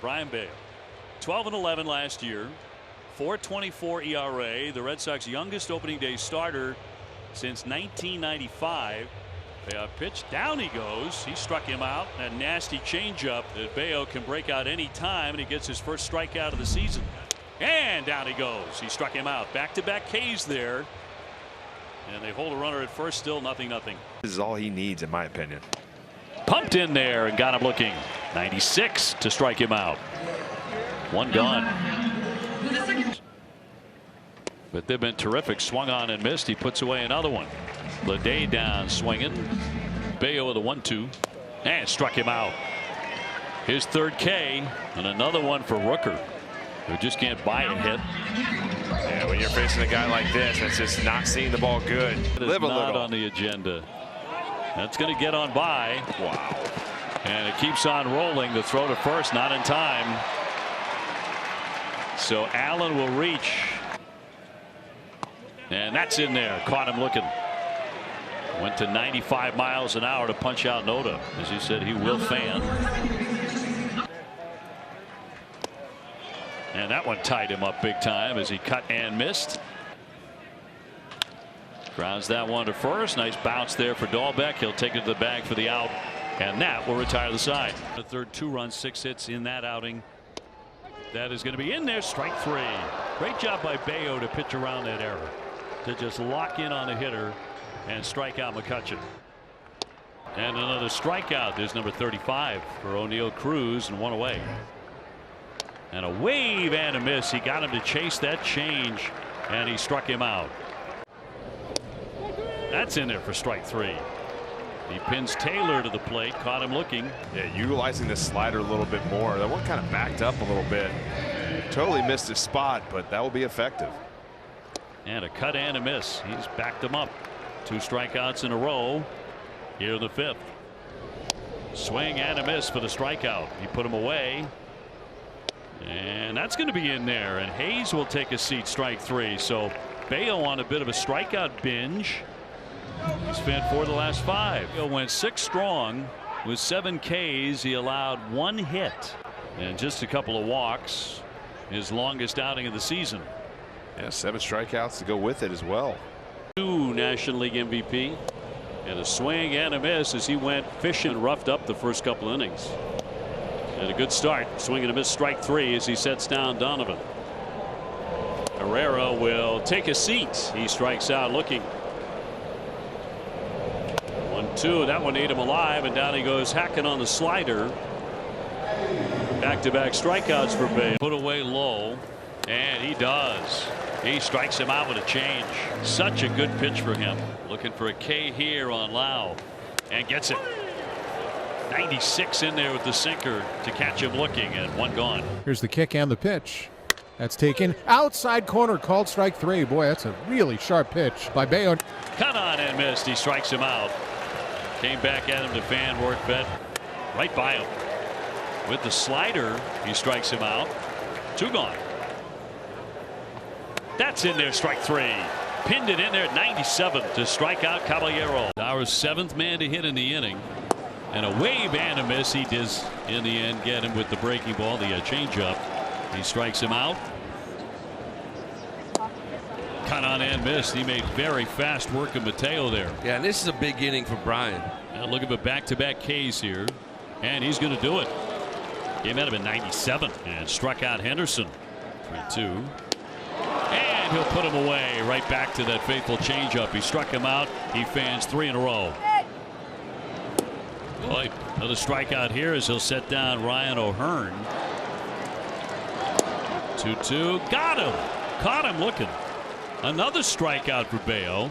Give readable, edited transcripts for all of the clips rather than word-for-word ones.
Brayan Bello, 12-11 last year, 4.24 ERA, the Red Sox youngest opening day starter since 1995. Pitch down he goes. He struck him out. That nasty changeup that Bello can break out any time, and he gets his first strikeout of the season. And down he goes. He struck him out. Back-to-back Ks there, and they hold a runner at first. Still 0-0. This is all he needs, in my opinion. Pumped in there and got him looking. 96 to strike him out. One gone. But they've been terrific. Swung on and missed. He puts away another one. Leday down swinging. Bello with a 1-2 and struck him out. His third K, and another one for Rooker, who just can't buy a hit. Yeah, when you're facing a guy like this, that's just not seeing the ball good. Live a little. Not on the agenda. That's going to get on by. Wow. And it keeps on rolling. The throw to first, not in time. So Allen will reach. And that's in there. Caught him looking. Went to 95 miles an hour to punch out Noda. As he said, he will fan. And that one tied him up big time as he cut and missed. Grounds that one to first. Nice bounce there for Dahlbeck. He'll take it to the bag for the out, and that will retire the side. The third 2-run, 6 hits in that outing. That is going to be in there. Strike 3. Great job by Bello to pitch around that error, to just lock in on the hitter and strike out McCutchen. And another strikeout. There's number 35 for O'Neill Cruz, and one away. And a wave and a miss. He got him to chase that change, and he struck him out. That's in there for strike 3. He pins Taylor to the plate. Caught him looking. Yeah, utilizing the slider a little bit more. That one kind of backed up a little bit. Totally missed his spot, but that will be effective. And a cut and a miss. He's backed him up. 2 strikeouts in a row here in the 5th. Swing and a miss for the strikeout. He put him away. And that's going to be in there. And Hayes will take a seat. Strike 3. So Bello on a bit of a strikeout binge. He's fanned 4 of the last 5. He went 6 strong with 7 Ks. He allowed 1 hit and just a couple of walks. His longest outing of the season. Yeah, 7 strikeouts to go with it as well. 2 National League MVP. And a swing and a miss as he went fishing and roughed up the first couple innings. And a good start. Swing and a miss. Strike 3 as he sets down Donovan. Herrera will take a seat. He strikes out looking. 1-2. That one ate him alive, and down he goes hacking on the slider. Back-to-back strikeouts for Bello. Put away low, and he does. He strikes him out with a change. Such a good pitch for him. Looking for a K here on Lau, and gets it. 96 in there with the sinker to catch him looking, and 1 gone. Here's the kick and the pitch. That's taken outside corner, called strike 3. Boy, that's a really sharp pitch by Bello. Cut on and missed. He strikes him out. Came back at him to Van Wortvet. Right by him. With the slider, he strikes him out. 2 gone. That's in there. Strike 3. Pinned it in there at 97 to strike out Caballero. Our 7th man to hit in the inning. And a wave and a miss. He does in the end get him with the breaking ball, the changeup. He strikes him out. Cut on and missed. He made very fast work of Mateo there. Yeah, and this is a big inning for Brayan. And look at the back-to-back Ks here, and he's going to do it. Came out of a 97 and struck out Henderson. 3-2. And he'll put him away right back to that faithful changeup. He struck him out. He fans 3 in a row. Boy, another strikeout here as he'll set down Ryan O'Hearn. 2-2. Got him. Caught him looking. Another strikeout for Bello.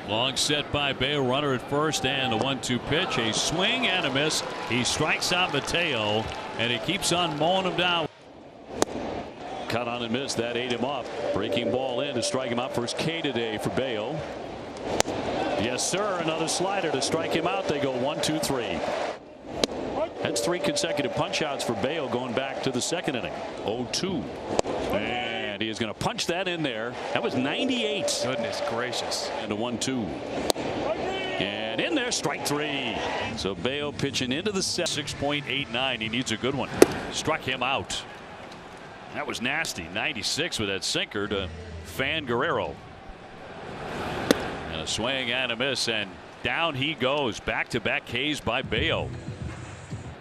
Long set by Bello. Runner at first, and a 1-2 pitch. A swing and a miss. He strikes out Mateo, and he keeps on mowing him down. Cut on and miss. That ate him up. Breaking ball in to strike him out. First K today for Bello. Yes, sir. Another slider to strike him out. They go 1-2-3. That's 3 consecutive punch outs for Bello going back to the 2nd inning. 0-2. And he is going to punch that in there. That was 98. Goodness gracious. And a 1-2. And And in there, strike three. So Bello pitching into the 6.89. He needs a good one. Struck him out. That was nasty. 96 with that sinker to Fan Guerrero. And a swing and a miss, and down he goes. Back-to-back Ks by Bello.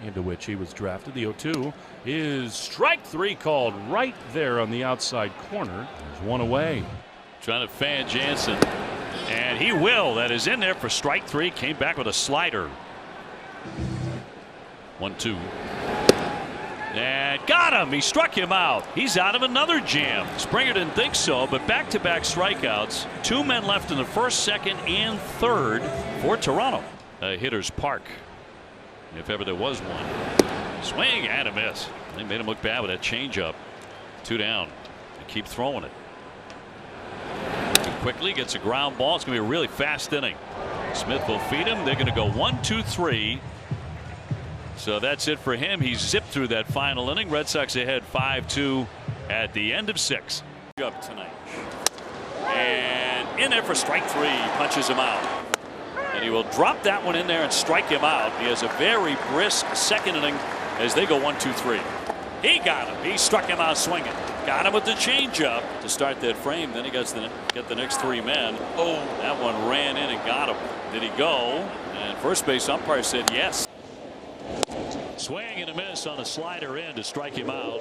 Into which he was drafted. The 0-2 is strike three called right there on the outside corner. There's one away. Trying to fan Jansen. And he will. That is in there for strike three. Came back with a slider. 1-2. And got him. He struck him out. He's out of another jam. Springer didn't think so, but back-to-back strikeouts. 2 men left in the first, second, and third for Toronto. Hitter's park, if ever there was one. Swing and a miss. They made him look bad with that changeup. 2 down. They keep throwing it. Quickly gets a ground ball. It's going to be a really fast inning. Smith will feed him. They're going to go 1, 2, 3. So that's it for him. He zipped through that final inning. Red Sox ahead 5-2 at the end of 6. Up tonight. And in there for strike three. Punches him out. And he will drop that one in there and strike him out. He has a very brisk second inning as they go 1, 2, 3. He got him. He struck him out swinging. Got him with the changeup to start that frame. Then he got the next 3 men. Oh, that one ran in and got him. Did he go? And first base umpire said yes. Swing and a miss on a slider in to strike him out.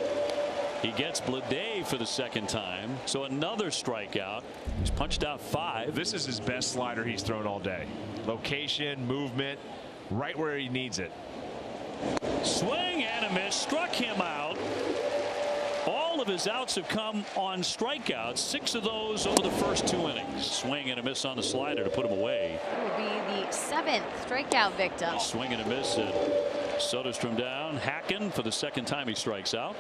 He gets Blade for the second time. So another strikeout. He's punched out 5. This is his best slider he's thrown all day. Location, movement, right where he needs it. Swing and a miss. Struck him out. All of his outs have come on strikeouts. 6 of those over the first 2 innings. Swing and a miss on the slider to put him away. It will be the 7th strikeout victim. Swing and a miss. Soderstrom down. Hacking for the second time he strikes out.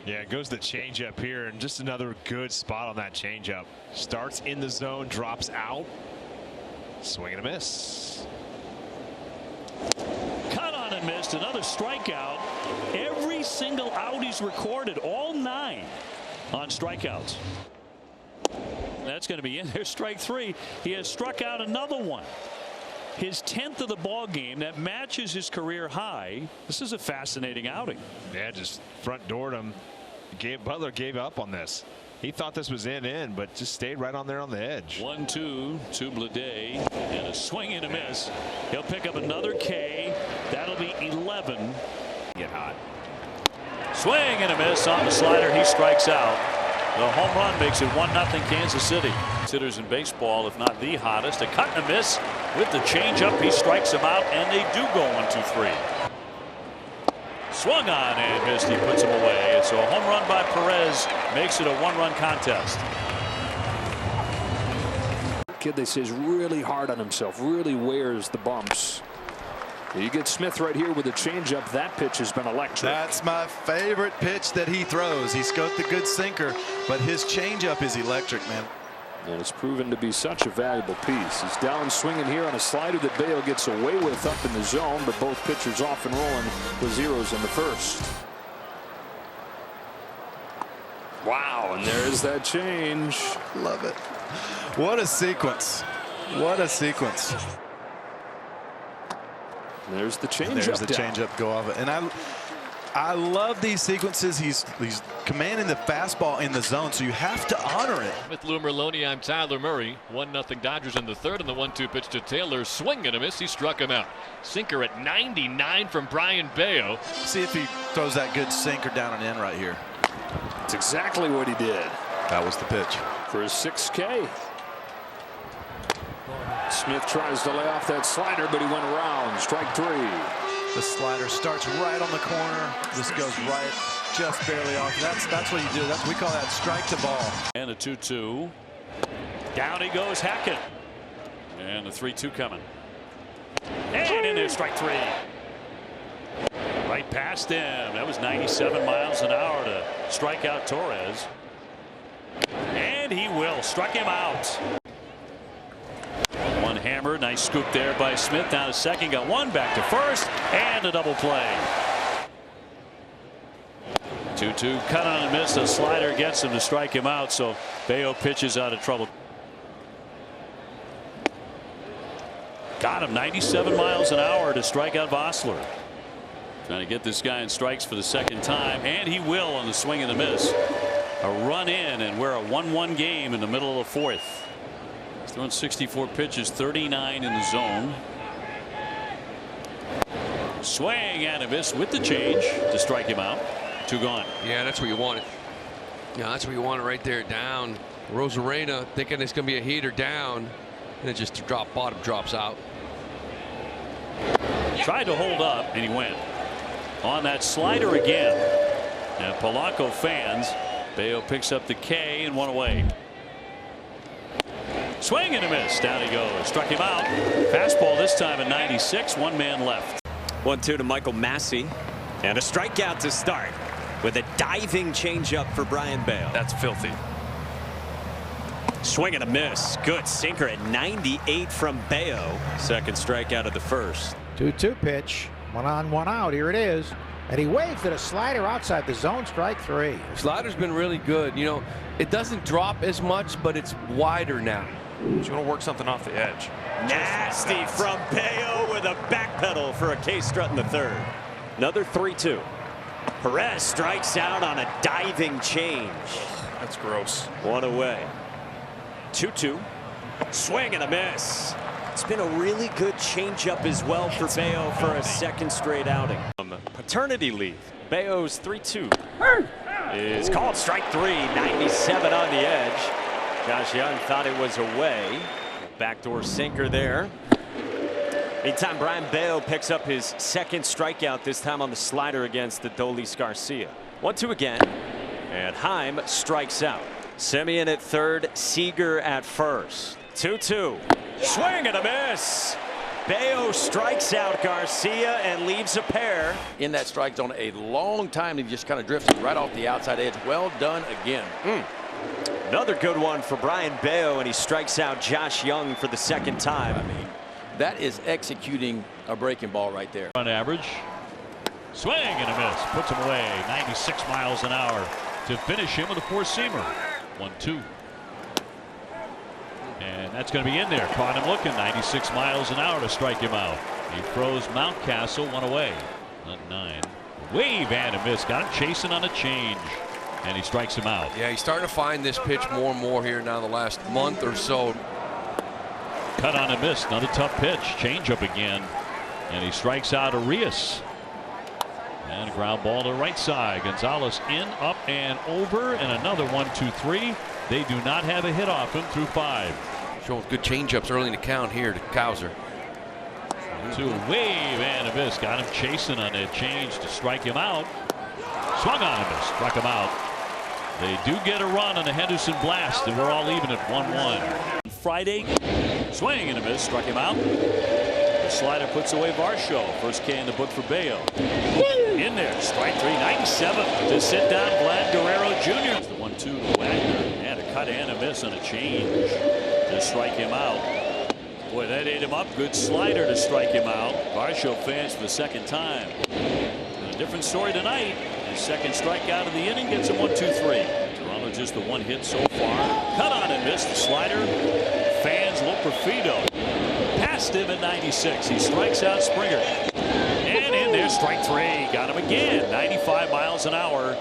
Yeah, it goes the changeup here, and just another good spot on that changeup. Starts in the zone, drops out. Swing and a miss. Cut on and missed. Another strikeout. Every single out he's recorded, all 9 on strikeouts. That's going to be in there. Strike 3. He has struck out another one. His 10th of the ball game. That matches his career high. This is a fascinating outing. Yeah, just front doored him. Butler gave up on this. He thought this was in, but just stayed right on there on the edge. 1-2 to Blade, and a swing and a miss. He'll pick up another K. That'll be 11. Get hot. Swing and a miss on the slider. He strikes out. The home run makes it 1-0 Kansas City. Hitters in baseball, if not the hottest. A cut and a miss with the changeup. He strikes him out, and they do go 1, 2, 3. Swung on and missed. He puts him away. So a home run by Perez makes it a 1-run contest. Kid, they say, is really hard on himself, really wears the bumps. You get Smith right here with a changeup. That pitch has been electric. That's my favorite pitch that he throws. He's got the good sinker, but his changeup is electric, man. And it's proven to be such a valuable piece. He's down swinging here on a slider that Bello gets away with up in the zone, but both pitchers off and rolling with zeros in the first. Wow, and there's that change. Love it. What a sequence. What a sequence. There's the changeup. There's the changeup go off it. And I love these sequences. He's commanding the fastball in the zone, so you have to honor it. With Lou Merloni, I'm Tyler Murray. 1-0 Dodgers in the third, and the 1-2 pitch to Taylor. Swing and a miss. He struck him out. Sinker at 99 from Brayan Bello. See if he throws that good sinker down and in right here. That's exactly what he did. That was the pitch. For his 6K. Smith tries to lay off that slider, but he went around. Strike 3. The slider starts right on the corner. This goes right, just barely off. That's what you do. We call that strike the ball. And a 2-2. Down he goes, Hackett. And the 3-2 coming. And in there, strike 3. Right past him. That was 97 miles an hour to strike out Torres. And he will. Struck him out. One hammer. Nice scoop there by Smith. Down to second. Got one back to first. And a double play. 2-2. Cut on and miss. A slider gets him to strike him out. So Bello pitches out of trouble. Got him 97 miles an hour to strike out Vossler. Trying to get this guy in strikes for the second time, and he will on the swing and the miss. A run in, and we're a 1-1 game in the middle of the fourth. He's thrown 64 pitches, 39 in the zone. Swing and a miss with the change to strike him out. 2 gone. Yeah, that's where you want it. Yeah, that's where you want it right there. Down. Rosarena thinking it's going to be a heater down, and it just bottom drops out. Tried to hold up, and he went on that slider again. And Polanco fans. Bello picks up the K and 1 away. Swing and a miss. Down he goes. Struck him out. Fastball this time at 96. 1 man left. 1-2 to Michael Massey, and a strikeout to start with a diving changeup for Brayan Bello. That's filthy. Swing and a miss. Good sinker at 98 from Bello. Second strikeout of the first. 2-2 pitch. 1 on, 1 out. Here it is. And he waves at a slider outside the zone. Strike 3. Slider's been really good. You know, it doesn't drop as much, but it's wider now. You want to work something off the edge. Nasty from Bello with a back pedal for a K strut in the third. Another 3-2. Perez strikes out on a diving change. That's gross. 1 away. 2-2. Swing and a miss. It's been a really good changeup as well for Bello for a second straight outing. Paternity leave. Bello's 3-2 is called strike 3. 97 on the edge. Josh Young thought it was away. Backdoor sinker there. Meantime, Brayan Bello picks up his second strikeout, this time on the slider against Adolis Garcia. 1-2 again, and Heim strikes out. Semien at third, Seager at first. 2-2. Swing and a miss. Bello strikes out Garcia and leaves a pair. In that strike zone a long time. He just kind of drifted right off the outside edge. Well done again. Another good one for Brayan Bello, and he strikes out Josh Young for the second time. I mean, that is executing a breaking ball right there. On average. Swing and a miss. Puts him away. 96 miles an hour to finish him with a 4-seamer. 1-2. And that's going to be in there. Caught him looking. 96 miles an hour to strike him out. He throws Mountcastle 1 away. 1-9. Wave and a miss. Got him chasing on a change. And he strikes him out. Yeah, he's starting to find this pitch more and more here now the last month or so. Cut on a miss. Another tough pitch. Changeup again. And he strikes out Arias. And a ground ball to the right side. Gonzalez in, up, and over. And another 1-2-3. They do not have a hit off him through 5. Showing good changeups early in the count here to Cowser. To wave and a miss. Got him chasing on that change to strike him out. Swung on a miss. Struck him out. They do get a run on the Henderson blast, and we're all even at 1-1. Friday, swing and a miss, struck him out. The slider puts away Varsho. First K in the book for Bello. In there, strike 3, 97 to sit down Vlad Guerrero Jr. The 1-2 to Wagner, and a cut and a miss on a change to strike him out. Boy, that ate him up. Good slider to strike him out. Varsho fans for the second time. And a different story tonight. His second strikeout of the inning gets him 1-2-3. Toronto just the 1 hit so far. Cut on and missed the slider. Fans look for Fido. Past him at 96. He strikes out Springer. And in there, strike 3. Got him again. 95 miles an hour.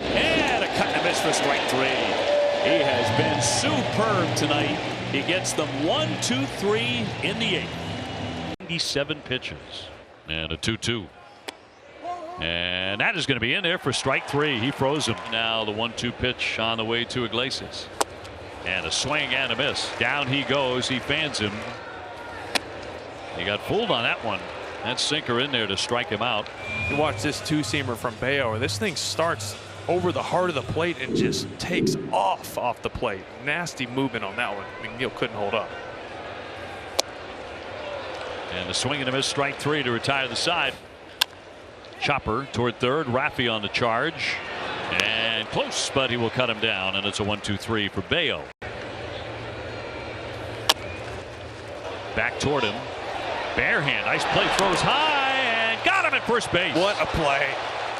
And a cut and a miss for strike 3. He has been superb tonight. He gets them 1-2-3 in the 8th. 97 pitches. And a 2-2. And that is going to be in there for strike 3. He froze him. Now the 1-2 pitch on the way to Iglesias. And a swing and a miss. Down he goes. He fans him. He got fooled on that one. That sinker in there to strike him out. You watch this 2-seamer from Bello. This thing starts over the heart of the plate and just takes off the plate. Nasty movement on that one. McNeil couldn't hold up. And the swing and a miss, strike 3 to retire the side. Chopper toward third. Raffy on the charge. And close, but he will cut him down. And it's a 1-2-3 for Bello. Back toward him. Barehand. Nice play. Throws high and got him at first base. What a play.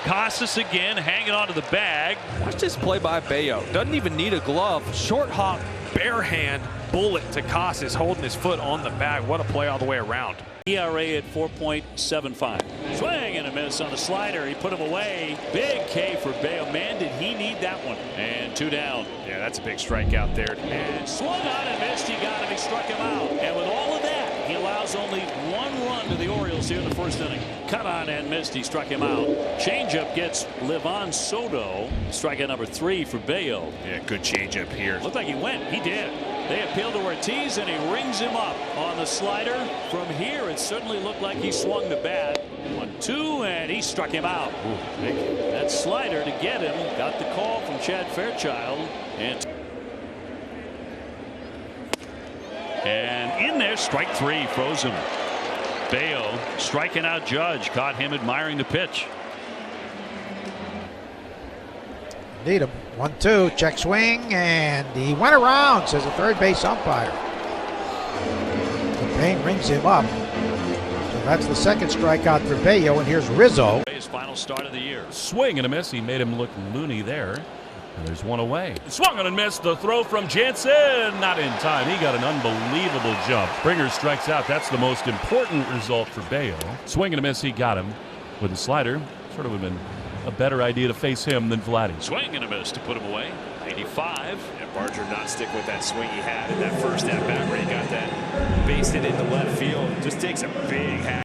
Casas again hanging onto the bag. Watch this play by Bello. Doesn't even need a glove. Short hop, bare hand, bullet to Casas, holding his foot on the bag. What a play all the way around. ERA at 4.75. Swing and a miss on the slider. He put him away. Big K for Bello. Man, did he need that one. And 2 down. Yeah, that's a big strikeout there. And swung on and missed. He got him. He struck him out. And with all of that, he allows only 1 run to the Orioles here in the first inning. Cut on and missed. He struck him out. Changeup gets Livan Soto. Strikeout number 3 for Bello. Yeah, good changeup here. Looked like he went. He did. They appeal to Ortiz, and he rings him up on the slider. From here, it certainly looked like he swung the bat. 1-2, and he struck him out. That slider to get him. Got the call from Chad Fairchild. And in there, strike 3, froze him. Bello striking out Judge. Caught him admiring the pitch. Need him. 1-2, check swing, and he went around, says the third base umpire. The Payne rings him up. So that's the second strikeout for Bello, and here's Rizzo. His final start of the year. Swing and a miss. He made him look loony there. And there's one away. Swung on and missed. The throw from Jansen. Not in time. He got an unbelievable jump. Springer strikes out. That's the most important result for Bello. Swing and a miss. He got him with the slider. Sort of would have been a better idea to face him than Vladdy. Swing and a miss to put him away. 85. And Barger not stick with that swing he had in that first at bat where he got that based it into left field. Just takes a big hack.